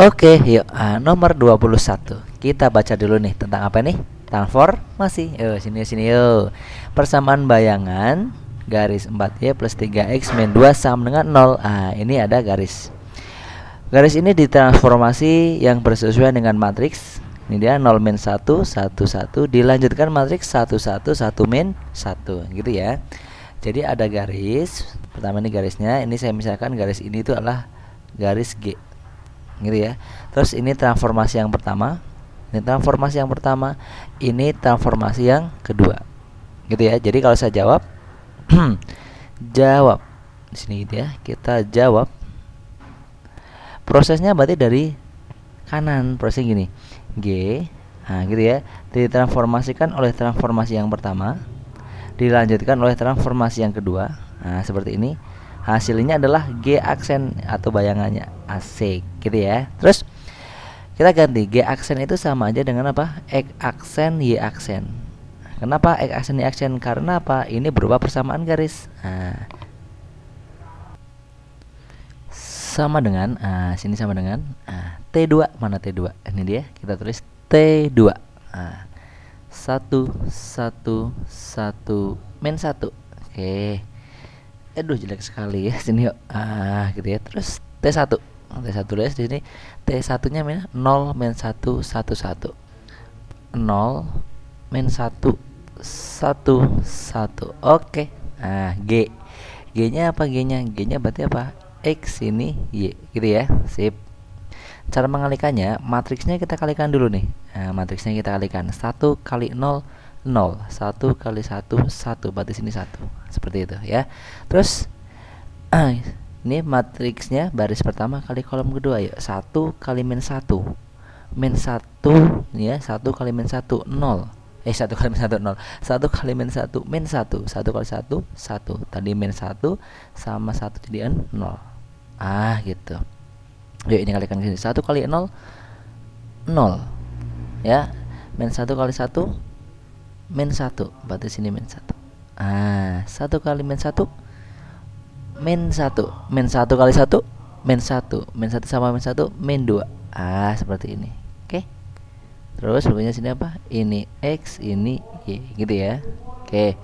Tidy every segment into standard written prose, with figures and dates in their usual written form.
Oke, yuk. Nomor 21. Kita baca dulu nih tentang apa nih? Transformasi. Yuk, sini sini yuk. Persamaan bayangan garis 4y plus 3x min 2 sama dengan 0. Ini ada garis. Garis ini ditransformasi yang bersesuaian dengan matriks. Ini dia 0 min 1 1 1 dilanjutkan matriks 1 1 1 min 1 gitu ya. Jadi ada garis. Pertama ini garisnya. Ini saya misalkan garis ini itu adalah garis G. Gitu ya. Terus ini transformasi yang pertama. Ini transformasi yang pertama. Ini transformasi yang kedua. Gitu ya. Jadi kalau saya jawab jawab di sini gitu ya. Kita jawab. Prosesnya berarti dari kanan, prosesnya gini. G, gitu ya. Ditransformasikan oleh transformasi yang pertama, dilanjutkan oleh transformasi yang kedua. Seperti ini. Hasilnya adalah G aksen atau bayangannya. Asik, gitu ya. Terus kita ganti G aksen itu sama aja dengan apa? X aksen, Y aksen. Kenapa X aksen, Y aksen? Karena apa? Ini berupa persamaan garis. Sama dengan sini sama dengan T2. Mana T2? Ini dia, kita tulis T2. 1 1 1 min 1. Oke. Aduh, jelek sekali ya sini yuk. Gitu ya. Terus T1. T1 tulis di sini. T1-nya 0 min 1 1 1. 0 min 1 1 1. Oke. G. G-nya apa G-nya? G-nya berarti apa? X ini Y, gitu ya. Sip. Cara mengalikannya, matriksnya kita kalikan dulu nih. Matriksnya kita kalikan 1 kali 0 0, 1 kali 1 1, berarti sini 1. Seperti itu ya. Terus ini matriksnya baris pertama kali kolom kedua ya. 1 kali min 1 min 1 ya. 1 kali min 1 0. 1 kali min 1 0. 1 kali min 1 min 1. 1 kali 1 1. Tadi min 1 sama 1 jadian 0. Gitu. Yuk ini kalikan ke sini. 1 kali 0 0. Ya. Min 1 kali 1 min 1. Berarti sini min 1. 1 kali min 1 min 1. Min 1 kali 1 min 1. Min 1 sama min 1 min 2. Seperti ini. Oke. Terus berikutnya sini apa? Ini X, ini Y, gitu ya. Oke.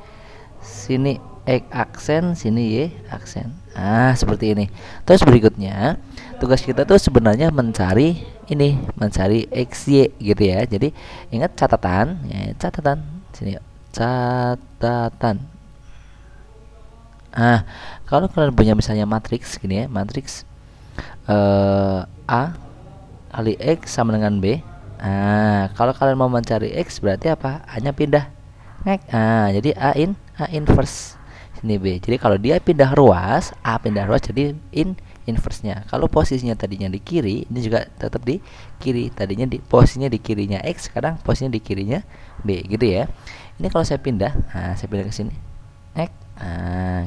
Sini X aksen, sini Y aksen. Seperti ini. Terus berikutnya tugas kita tuh sebenarnya mencari ini, mencari XY gitu ya. Jadi ingat catatan, ya, catatan. Sini yuk. Catatan. Kalau kalian punya misalnya matriks gini ya, matriks A kali X sama dengan B. Kalau kalian mau mencari X berarti apa? A-nya pindah. Jadi A inverse. Sini B. Jadi kalau dia pindah ruas, A pindah ruas jadi inverse-nya. Kalau posisinya tadinya di kiri, ini juga tetap di kiri. Tadinya posisinya di kirinya X, sekarang posisinya di kirinya B, gitu ya. Ini kalau saya pindah, saya pindah ke sini. X.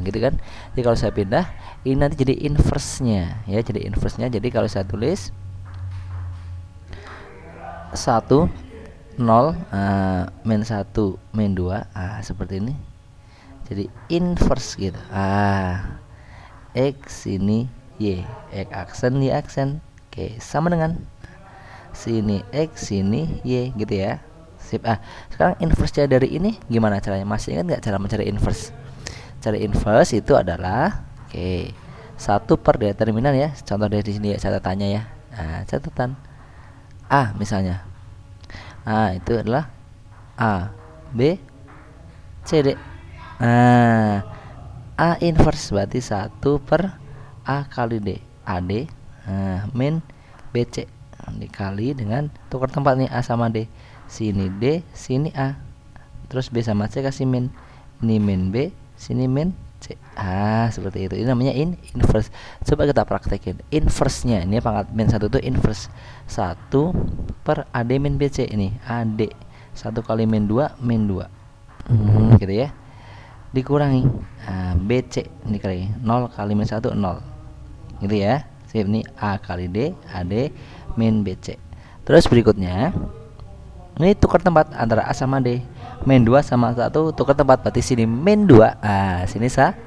Gitu kan. Jadi kalau saya pindah, ini nanti jadi inverse-nya ya, jadi inverse-nya. Jadi kalau saya tulis 1 0 min 1 min 2 seperti ini. Jadi inverse gitu. X ini Y, X aksen Y aksen. Oke, sama dengan sini X sini Y, gitu ya. Sip. Sekarang inverse-nya dari ini gimana caranya? Masih ingat nggak cara mencari inverse? Cari inverse itu adalah 1 per determinan ya. Contoh dari sini ya, catatannya ya. Catatan A misalnya. Itu adalah A, B, C, D. A inverse berarti 1 per A kali D, AD, min BC dikali dengan tukar tempat nih, A sama D. Sini D, sini A. Terus B sama C kasih min. Ini min B, sini min C. Seperti itu. Ini namanya inverse. Coba kita praktekin. Inverse-nya ini pangkat min 1 itu inverse 1 per AD min BC. Ini AD 1 kali min 2 min 2. Gitu ya. Dikurangi BC ini kali 0 kali min 1 0. Gitu ya. Sip, ini A kali D, AD min BC. Terus berikutnya ini tukar tempat antara A sama D. Min 2 sama 1 tukar tempat, berarti sini min 2. Sini 1.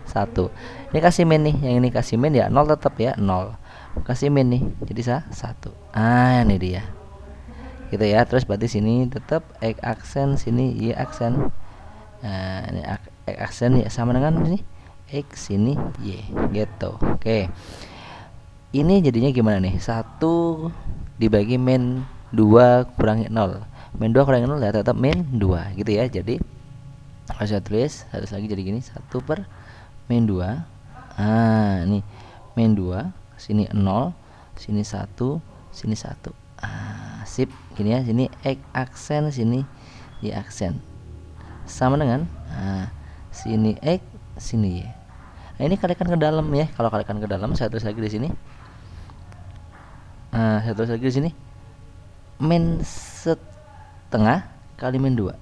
Ini kasih min nih, yang ini kasih min ya 0 tetap ya 0. kasih min nih, jadi satu. Ini dia gitu ya. Terus berarti sini tetap X aksen, sini Y aksen. Ini X aksen ya sama dengan ini X, sini Y gitu. Oke, ini jadinya gimana nih? 1 dibagi min 2 kurangi 0. Min 2 kurangi 0 ya tetap min 2 gitu ya. Jadi kalau saya tulis harus lagi jadi gini, 1 per min 2. Ini min 2, sini 0, sini 1, sini 1. Sip, gini ya. Sini X aksen, sini Y aksen. Sama dengan sini X, sini Y. Nah, ini kalikan ke dalam ya. Kalau kalikan ke dalam, saya tulis lagi di sini. Saya tulis lagi di sini. Min setengah kali min 2.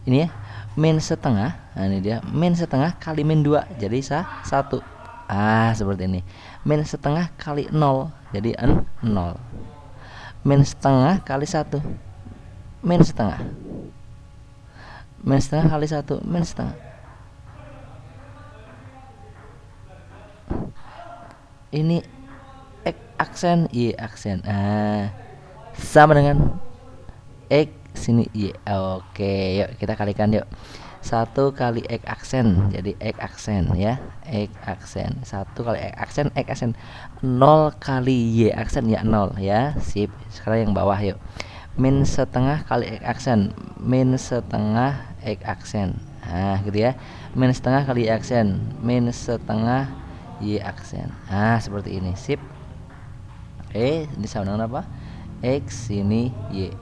Ini ya, min setengah. Nah, ini dia, min setengah kali min 2 jadi 1. Seperti ini. Min setengah kali 0 jadi 0. Min setengah kali 1, min setengah. Min setengah kali 1, min setengah. Ini X aksen, Y aksen. Sama dengan X, sini Y. Oke, yuk kita kalikan yuk. 1 kali X aksen jadi X aksen ya. X aksen. 1 kali X aksen, X aksen. 0 kali Y aksen ya 0 ya. Sip. Sekarang yang bawah yuk. Min setengah kali X aksen, min setengah X aksen. Gitu ya. Min setengah kali Y aksen, min setengah Y aksen. Seperti ini. Sip. Oke, ini sama dengan apa? X, sini Y.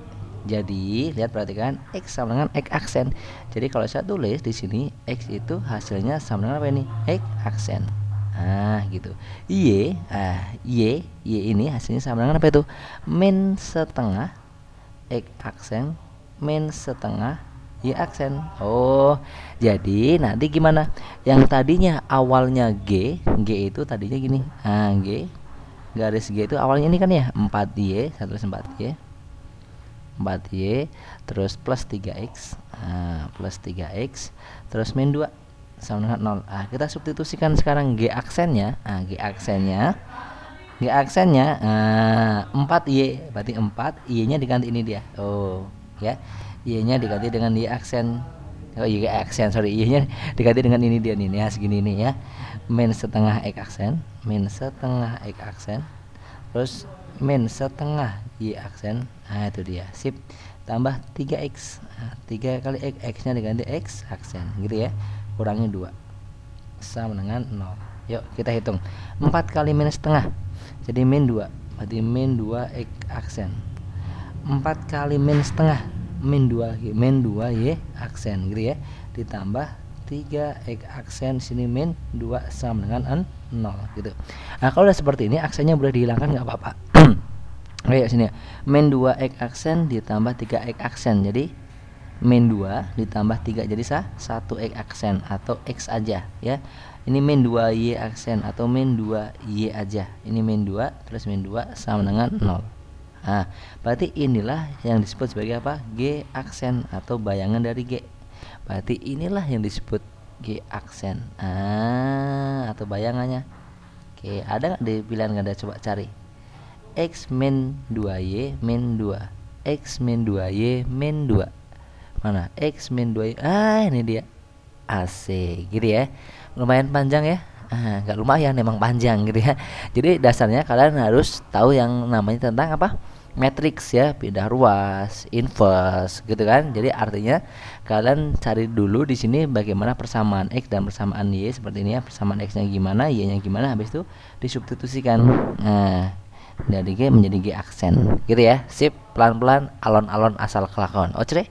Jadi lihat, perhatikan, X sama dengan X aksen. Jadi kalau saya tulis di sini X itu hasilnya sama dengan apa ini? X aksen. Gitu. Y, Y ini hasilnya sama dengan apa itu? Min setengah X aksen, min setengah Y aksen. Jadi nanti gimana? Yang tadinya awalnya G itu tadinya gini. G, garis G itu awalnya ini kan ya 4Y, 4Y, 4Y, terus plus 3X, plus 3X, terus min 2 sama dengan 0. Kita substitusikan sekarang G aksennya. G aksennya 4Y, berarti 4, Y nya diganti ini dia. Ya, Y nya diganti dengan Y aksen. Y aksen, sorry, Y nya diganti dengan ini dia nih, ya segini nih ya. Min setengah X aksen, min setengah X aksen, terus min setengah Y aksen. Itu dia. Sip. Tambah 3X. 3 kali X, X nya diganti X aksen gitu ya. Kurangi 2 sama dengan 0. Yuk kita hitung. 4 kali min setengah jadi min 2, berarti min 2 X aksen. 4 kali min setengah, min 2 lagi, min 2 Y aksen gitu ya. Ditambah 3 X aksen, sini min 2 sama dengan 0 gitu. Kalau udah seperti ini aksennya boleh dihilangkan, nggak apa-apa. Ayo sini ya. Min 2 X aksen ditambah 3 X aksen. Jadi min 2 ditambah 3 jadi 1 X aksen atau X aja ya. Ini min 2 Y aksen atau min 2 Y aja. Ini min 2 terus min 2 sama dengan 0. Berarti inilah yang disebut sebagai apa? G aksen atau bayangan dari G. Berarti inilah yang disebut G aksen. Atau bayangannya. Oke, ada nggak di pilihan Anda? Coba cari. X min 2Y min 2. X min 2Y min 2. Mana? X min 2Y. Ini dia. Asik gitu ya. Lumayan panjang ya. Nggak lumayan, memang panjang gitu ya. Jadi dasarnya kalian harus tahu yang namanya tentang apa? Matriks ya, pindah ruas, inverse gitu kan. Jadi artinya kalian cari dulu di sini bagaimana persamaan X dan persamaan Y seperti ini ya. Persamaan X-nya gimana, Y-nya gimana, habis itu disubstitusikan. Dari G menjadi G aksen gitu ya. Sip, pelan-pelan, alon-alon asal kelakon. Ocre.